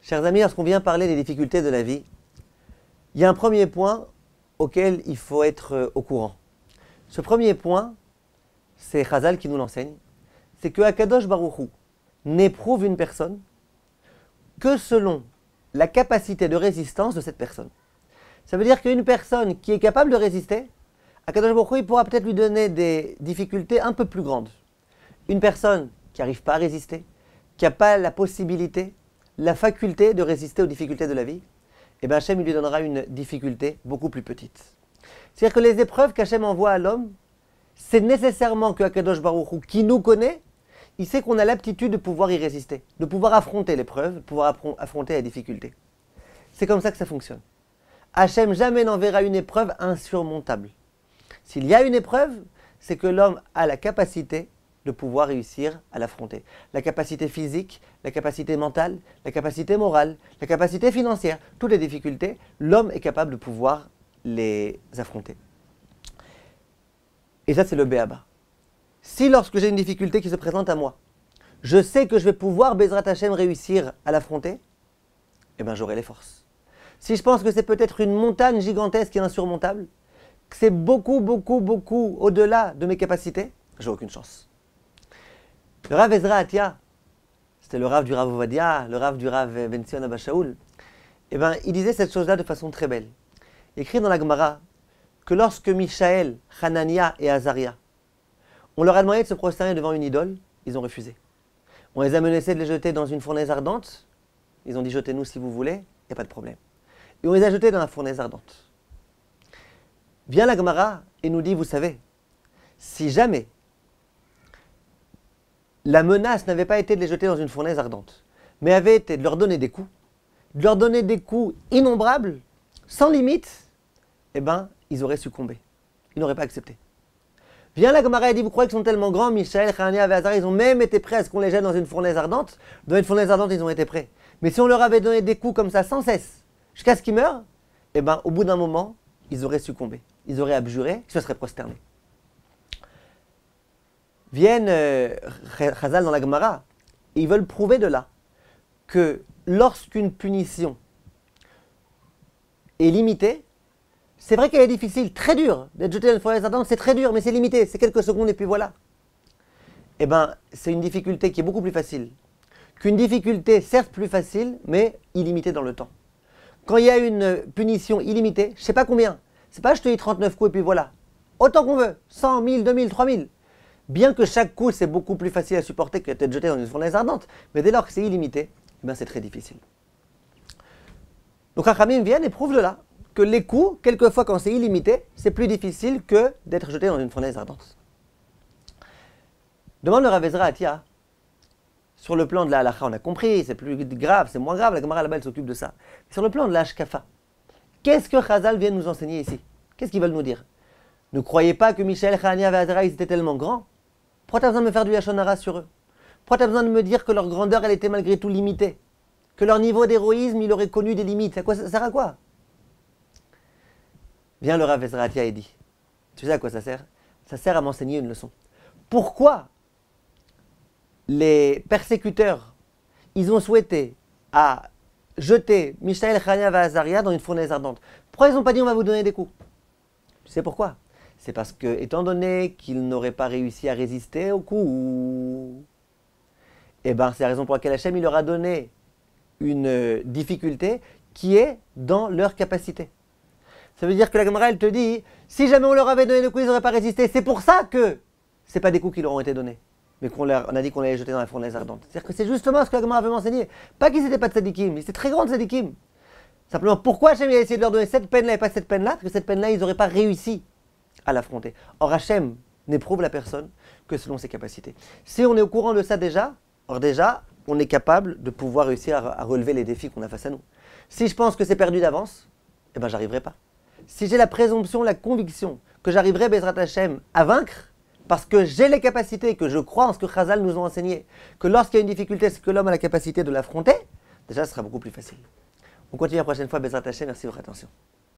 Chers amis, lorsqu'on vient parler des difficultés de la vie, il y a un premier point auquel il faut être au courant. Ce premier point, c'est Chazal qui nous l'enseigne, c'est que Akadosh Baruch Hu n'éprouve une personne que selon la capacité de résistance de cette personne. Ça veut dire qu'une personne qui est capable de résister, Akadosh Baruch Hu, il pourra peut-être lui donner des difficultés un peu plus grandes. Une personne qui n'arrive pas à résister, qui n'a pas la possibilité, la faculté de résister aux difficultés de la vie, eh bien Hachem il lui donnera une difficulté beaucoup plus petite. C'est-à-dire que les épreuves qu'Hachem envoie à l'homme, c'est nécessairement que Akadosh Baruch Hu, qui nous connaît, il sait qu'on a l'aptitude de pouvoir y résister, de pouvoir affronter l'épreuve, de pouvoir affronter la difficulté. C'est comme ça que ça fonctionne. Hachem jamais n'enverra une épreuve insurmontable. S'il y a une épreuve, c'est que l'homme a la capacité de pouvoir réussir à l'affronter. La capacité physique, la capacité mentale, la capacité morale, la capacité financière, toutes les difficultés, l'homme est capable de pouvoir les affronter. Et ça, c'est le béaba. Si lorsque j'ai une difficulté qui se présente à moi, je sais que je vais pouvoir, Bezrat Hashem, réussir à l'affronter, eh bien j'aurai les forces. Si je pense que c'est peut-être une montagne gigantesque et insurmontable, que c'est beaucoup au-delà de mes capacités, j'ai aucune chance. Le Rav Ezra Atia, c'était le Rav du Rav Ovadia, le Rav du Rav Ben Zion Abba Shaul, eh bien, il disait cette chose-là de façon très belle. Il écrit dans la Gemara que lorsque Mishaël, Hanania et Azaria, on leur a demandé de se prosterner devant une idole, ils ont refusé. On les a menacés de les jeter dans une fournaise ardente, ils ont dit jetez-nous si vous voulez, il n'y a pas de problème. Et on les a jetés dans la fournaise ardente. Vient la Gemara et nous dit, vous savez, si jamais la menace n'avait pas été de les jeter dans une fournaise ardente, mais avait été de leur donner des coups innombrables, sans limite, eh bien, ils auraient succombé. Ils n'auraient pas accepté. Vient la Gemara et dit, vous croyez qu'ils sont tellement grands, Mishaël, Hanania et Azaria, ils ont même été prêts à ce qu'on les jette dans une fournaise ardente. Dans une fournaise ardente, ils ont été prêts. Mais si on leur avait donné des coups comme ça, sans cesse, jusqu'à ce qu'ils meurent, eh bien, au bout d'un moment, ils auraient succombé. Ils auraient abjuré, ils se seraient prosternés. Viennent Chazal dans la Gemara, et ils veulent prouver de là que lorsqu'une punition est limitée, c'est vrai qu'elle est difficile, très dure, d'être jeté dans une fournaise ardente, c'est très dur, mais c'est limité, c'est quelques secondes et puis voilà. Eh bien, c'est une difficulté qui est beaucoup plus facile qu'une difficulté, certes plus facile, mais illimitée dans le temps. Quand il y a une punition illimitée, je ne sais pas combien, c'est pas je te dis 39 coups et puis voilà. Autant qu'on veut, 100, 1000, 2000, 3000. Bien que chaque coup, c'est beaucoup plus facile à supporter que d'être jeté dans une fournaise ardente, mais dès lors que c'est illimité, eh bien c'est très difficile. Donc Chachamim viennent et prouvent de là que les coups, quelquefois quand c'est illimité, c'est plus difficile que d'être jeté dans une fournaise ardente. Demande le Rav Ezra Atia, sur le plan de la halakha, on a compris, c'est plus grave, c'est moins grave, la Gemara là-bas elle s'occupe de ça. Sur le plan de la hashkafa, qu'est-ce que Chazal vient nous enseigner ici? Qu'est-ce qu'ils veulent nous dire? Ne croyez pas que Mishaël, Hanania et Azaria, ils étaient tellement grands. Pourquoi tu as besoin de me faire du Lashon Hara sur eux? Pourquoi tu as besoin de me dire que leur grandeur, elle était malgré tout limitée? Que leur niveau d'héroïsme, il aurait connu des limites? Ça sert à quoi? Vient le Rav Ezra Atia et dit, tu sais à quoi ça sert? Ça sert à m'enseigner une leçon. Pourquoi les persécuteurs, ils ont souhaité à jeter Mishaël, Hanania et Azaria dans une fournaise ardente? Pourquoi ils n'ont pas dit on va vous donner des coups? Tu sais pourquoi? C'est parce que, étant donné qu'ils n'auraient pas réussi à résister au coup, eh bien, c'est la raison pour laquelle Hachem il leur a donné une difficulté qui est dans leur capacité. Ça veut dire que la Gemara, elle te dit, si jamais on leur avait donné des coups, ils n'auraient pas résisté. C'est pour ça que ce n'est pas des coups qui leur ont été donnés, mais on a dit qu'on allait les jeter dans la fournaise ardente. C'est-à-dire que c'est justement ce que la Gemara veut m'enseigner. Pas qu'ils n'étaient pas de tzadikim, ils étaient très grands de tzadikim. Simplement, pourquoi Hachem a essayé de leur donner cette peine-là et pas cette peine-là? Parce que cette peine-là, ils n'auraient pas réussi à l'affronter. Or, Hachem n'éprouve la personne que selon ses capacités. Si on est au courant de ça déjà, on est capable de pouvoir réussir à relever les défis qu'on a face à nous. Si je pense que c'est perdu d'avance, eh ben, j'arriverai pas. Si j'ai la présomption, la conviction que j'arriverai, Bezrat Hachem, à vaincre, parce que j'ai les capacités, que je crois en ce que Chazal nous ont enseigné, que lorsqu'il y a une difficulté, c'est que l'homme a la capacité de l'affronter, déjà, ce sera beaucoup plus facile. On continue la prochaine fois, Bezrat Hachem. Merci de votre attention.